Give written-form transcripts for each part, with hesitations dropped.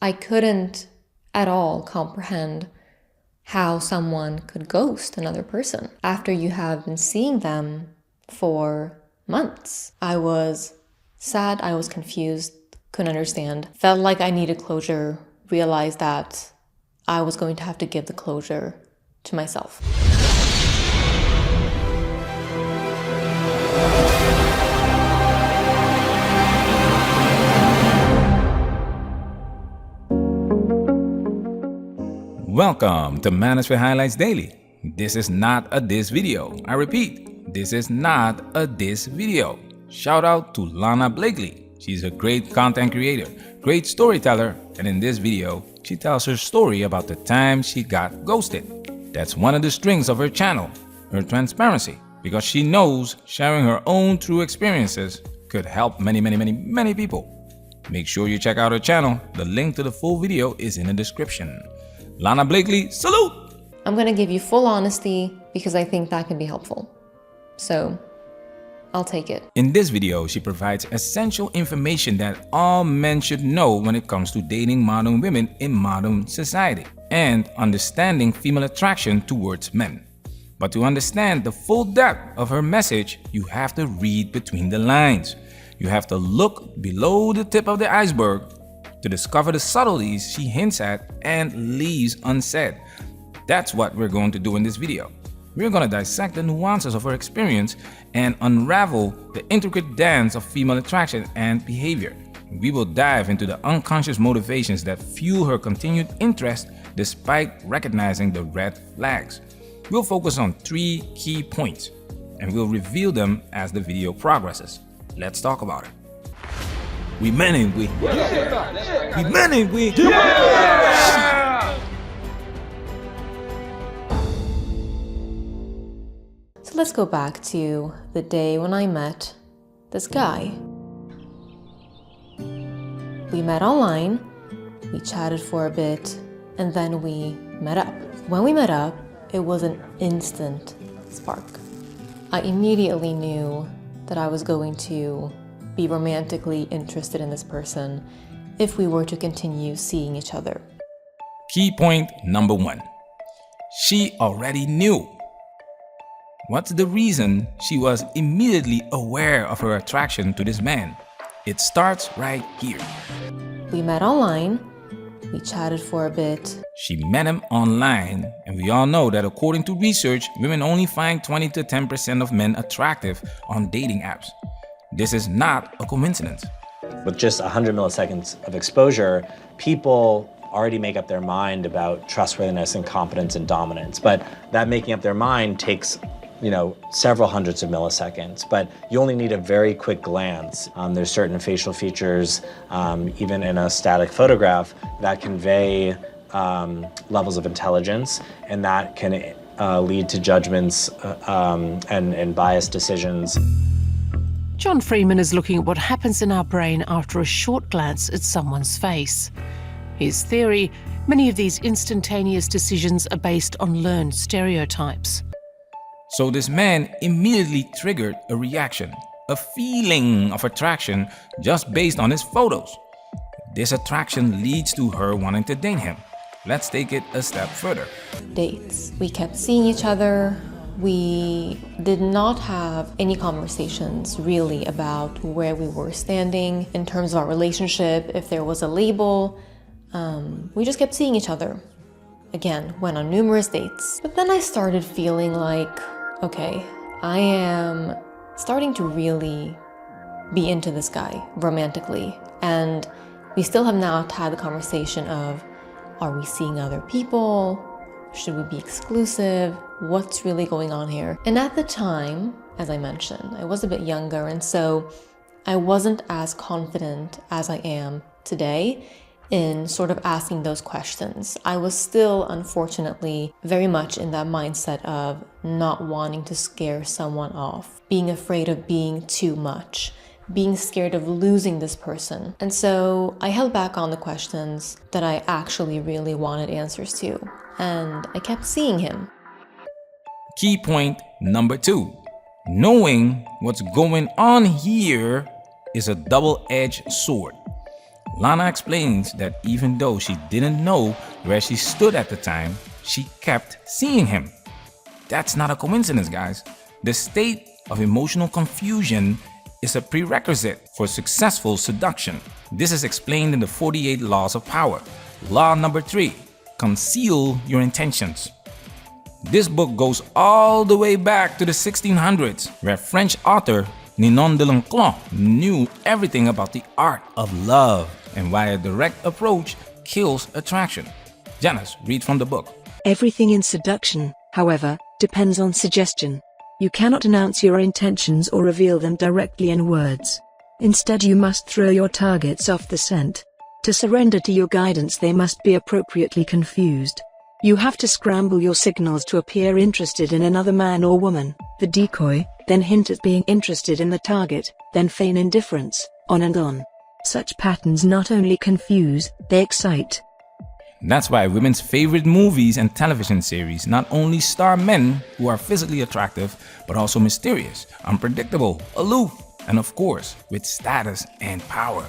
I couldn't at all comprehend how someone could ghost another person after you have been seeing them for months. I was sad, I was confused, couldn't understand, felt like I needed closure, realized that I was going to have to give the closure to myself. Welcome to Manosphere Highlights Daily. This is not a diss video. I repeat, this is not a diss video. Shout out to Lana Blakely. She's a great content creator, great storyteller, and in this video, she tells her story about the time she got ghosted. That's one of the strengths of her channel, her transparency, because she knows sharing her own true experiences could help many people. Make sure you check out her channel. The link to the full video is in the description. Lana Blakely, salute! I'm going to give you full honesty because I think that can be helpful. So, I'll take it. In this video, she provides essential information that all men should know when it comes to dating modern women in modern society and understanding female attraction towards men. But to understand the full depth of her message, you have to read between the lines. You have to look below the tip of the iceberg to discover the subtleties she hints at and leaves unsaid. That's what we're going to do in this video. We're going to dissect the nuances of her experience and unravel the intricate dance of female attraction and behavior. We will dive into the unconscious motivations that fuel her continued interest despite recognizing the red flags. We'll focus on 3 key points and we'll reveal them as the video progresses. Let's talk about it. We men ain't we? Yeah. We men ain't we? Yeah. So let's go back to the day when I met this guy. We met online, we chatted for a bit, and then we met up. When we met up, it was an instant spark. I immediately knew that I was going to be romantically interested in this person if we were to continue seeing each other. Key point number 1. She already knew. What's the reason she was immediately aware of her attraction to this man? It starts right here. We met online, we chatted for a bit. She met him online, and we all know that according to research, women only find 20 to 10% of men attractive on dating apps. This is not a coincidence. With just 100 milliseconds of exposure, people already make up their mind about trustworthiness and competence and dominance. But that making up their mind takes, several hundreds of milliseconds. But you only need a very quick glance. There's certain facial features, even in a static photograph, that convey levels of intelligence, and that can lead to judgments and biased decisions. John Freeman is looking at what happens in our brain after a short glance at someone's face. His theory, many of these instantaneous decisions are based on learned stereotypes. So this man immediately triggered a reaction, a feeling of attraction just based on his photos. This attraction leads to her wanting to date him. Let's take it a step further. Dates. We kept seeing each other. We did not have any conversations really about where we were standing in terms of our relationship, if there was a label. We just kept seeing each other. Again, went on numerous dates. But then I started feeling like, okay, I am starting to really be into this guy romantically. And we still have not had the conversation of, are we seeing other people? Should we be exclusive? What's really going on here? And at the time, as I mentioned, I was a bit younger, and so I wasn't as confident as I am today in sort of asking those questions. I was still, unfortunately, very much in that mindset of not wanting to scare someone off, being afraid of being too much, being scared of losing this person. And so I held back on the questions that I actually really wanted answers to, and I kept seeing him. Key point number 2. Knowing what's going on here is a double-edged sword. Lana explains that even though she didn't know where she stood at the time, she kept seeing him. That's not a coincidence, guys. The state of emotional confusion is a prerequisite for successful seduction. This is explained in the 48 Laws of Power. Law number 3, conceal your intentions. This book goes all the way back to the 1600s, where French author Ninon de L'Enclos knew everything about the art of love and why a direct approach kills attraction. Janice, read from the book. Everything in seduction, however, depends on suggestion. You cannot announce your intentions or reveal them directly in words. Instead, you must throw your targets off the scent. To surrender to your guidance, they must be appropriately confused. You have to scramble your signals to appear interested in another man or woman, the decoy, then hint at being interested in the target, then feign indifference, on and on. Such patterns not only confuse, they excite. That's why women's favorite movies and television series not only star men who are physically attractive, but also mysterious, unpredictable, aloof, and of course, with status and power.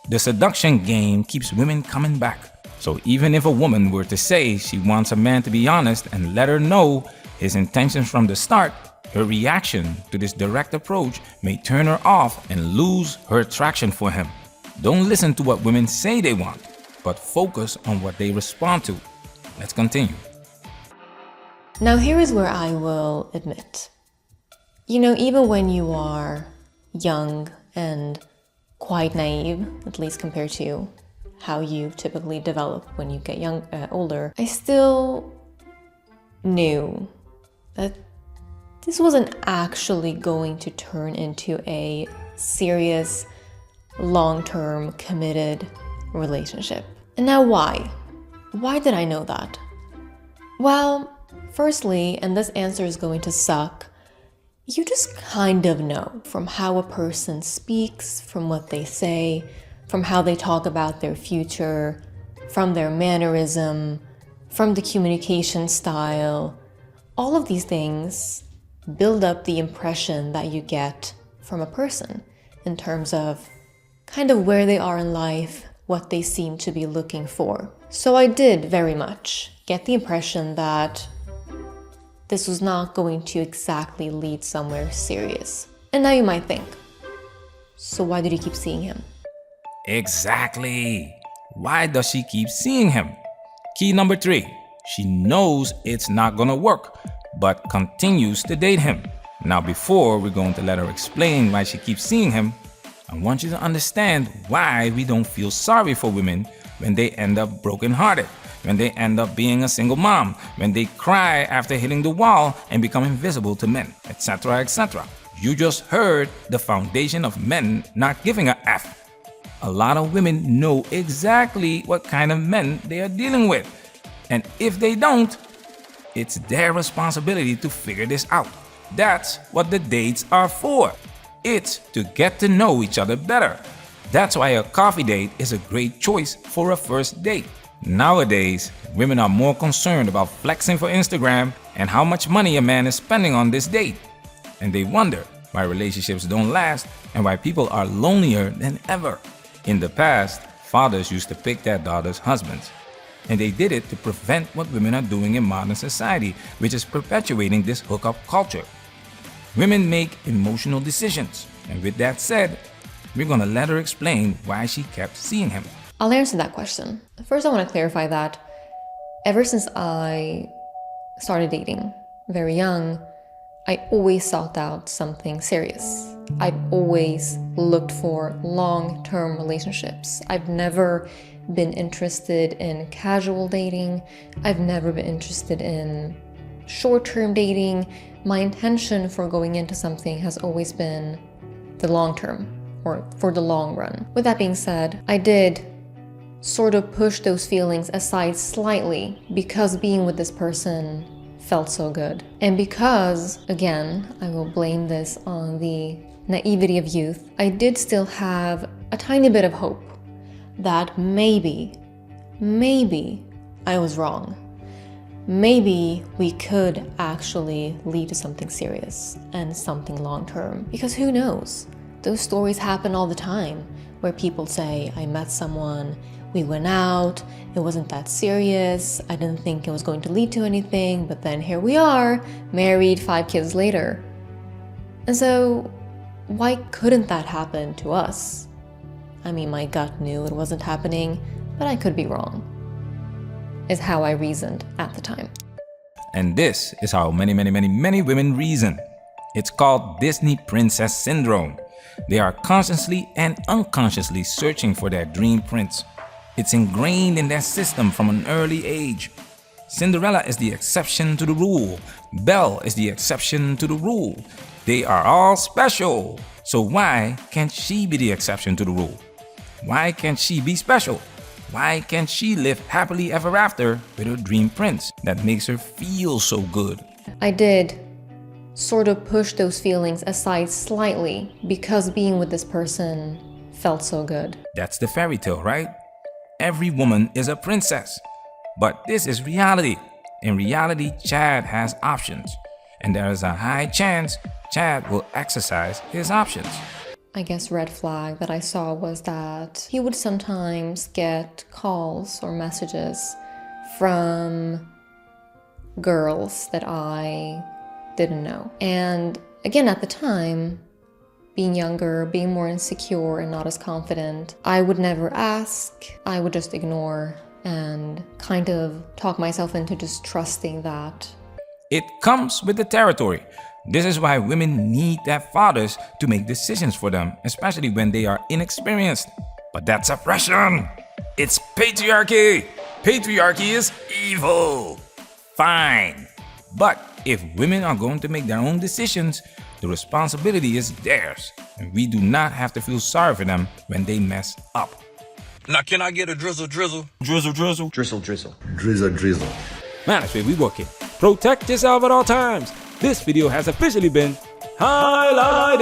The seduction game keeps women coming back. So even if a woman were to say she wants a man to be honest and let her know his intentions from the start, her reaction to this direct approach may turn her off and lose her attraction for him. Don't listen to what women say they want, but focus on what they respond to. Let's continue. Now here is where I will admit. Even when you are young and quite naive, at least compared to how you typically develop when you get older, I still knew that this wasn't actually going to turn into a serious, long-term, committed relationship. And now why? Why did I know that? Well, firstly, and this answer is going to suck, you just kind of know from how a person speaks, from what they say, from how they talk about their future, from their mannerism, from the communication style. All of these things build up the impression that you get from a person in terms of kind of where they are in life, what they seem to be looking for. So I did very much get the impression that this was not going to exactly lead somewhere serious. And now you might think, so why did you keep seeing him? Exactly. Why does she keep seeing him? Key number 3, she knows it's not gonna work, but continues to date him. Now, before we're going to let her explain why she keeps seeing him, I want you to understand why we don't feel sorry for women when they end up brokenhearted, when they end up being a single mom, when they cry after hitting the wall and become invisible to men, etc., etc. You just heard the foundation of men not giving a F. A lot of women know exactly what kind of men they are dealing with. And if they don't, it's their responsibility to figure this out. That's what the dates are for. It's to get to know each other better. That's why a coffee date is a great choice for a first date. Nowadays, women are more concerned about flexing for Instagram and how much money a man is spending on this date. And they wonder why relationships don't last and why people are lonelier than ever. In the past, fathers used to pick their daughters' husbands. And they did it to prevent what women are doing in modern society, which is perpetuating this hookup culture. Women make emotional decisions. And with that said, we're gonna let her explain why she kept seeing him. I'll answer that question. First, I want to clarify that ever since I started dating very young, I always sought out something serious. I've always looked for long-term relationships. I've never been interested in casual dating. I've never been interested in short-term dating. My intention for going into something has always been the long term, or for the long run. With that being said, I did sort of push those feelings aside slightly because being with this person felt so good. And because, again, I will blame this on the naivety of youth, I did still have a tiny bit of hope that maybe I was wrong. Maybe we could actually lead to something serious and something long-term. Because who knows? Those stories happen all the time where people say, I met someone, we went out, it wasn't that serious, I didn't think it was going to lead to anything, but then here we are, married 5 kids later. And so, why couldn't that happen to us? I mean, my gut knew it wasn't happening, but I could be wrong, is how I reasoned at the time. And this is how many women reason. It's called Disney Princess Syndrome. They are consciously and unconsciously searching for their dream prince. It's ingrained in their system from an early age. Cinderella is the exception to the rule. Belle is the exception to the rule. They are all special. So why can't she be the exception to the rule? Why can't she be special? Why can't she live happily ever after with her dream prince that makes her feel so good? I did sort of push those feelings aside slightly because being with this person felt so good. That's the fairy tale, right? Every woman is a princess. But this is reality. In reality, Chad has options. And there is a high chance Chad will exercise his options. I guess red flag that I saw was that he would sometimes get calls or messages from girls that I didn't know. And again, at the time, being younger, being more insecure and not as confident, I would never ask. I would just ignore and kind of talk myself into just trusting that. It comes with the territory. This is why women need their fathers to make decisions for them, especially when they are inexperienced. But that's oppression. It's patriarchy. Patriarchy is evil. Fine. But if women are going to make their own decisions, the responsibility is theirs. And we do not have to feel sorry for them when they mess up. Now can I get a drizzle drizzle? Drizzle, drizzle. Drizzle, drizzle. Drizzle, drizzle. Manosphere, we working. Protect yourself at all times. This video has officially been highlighted.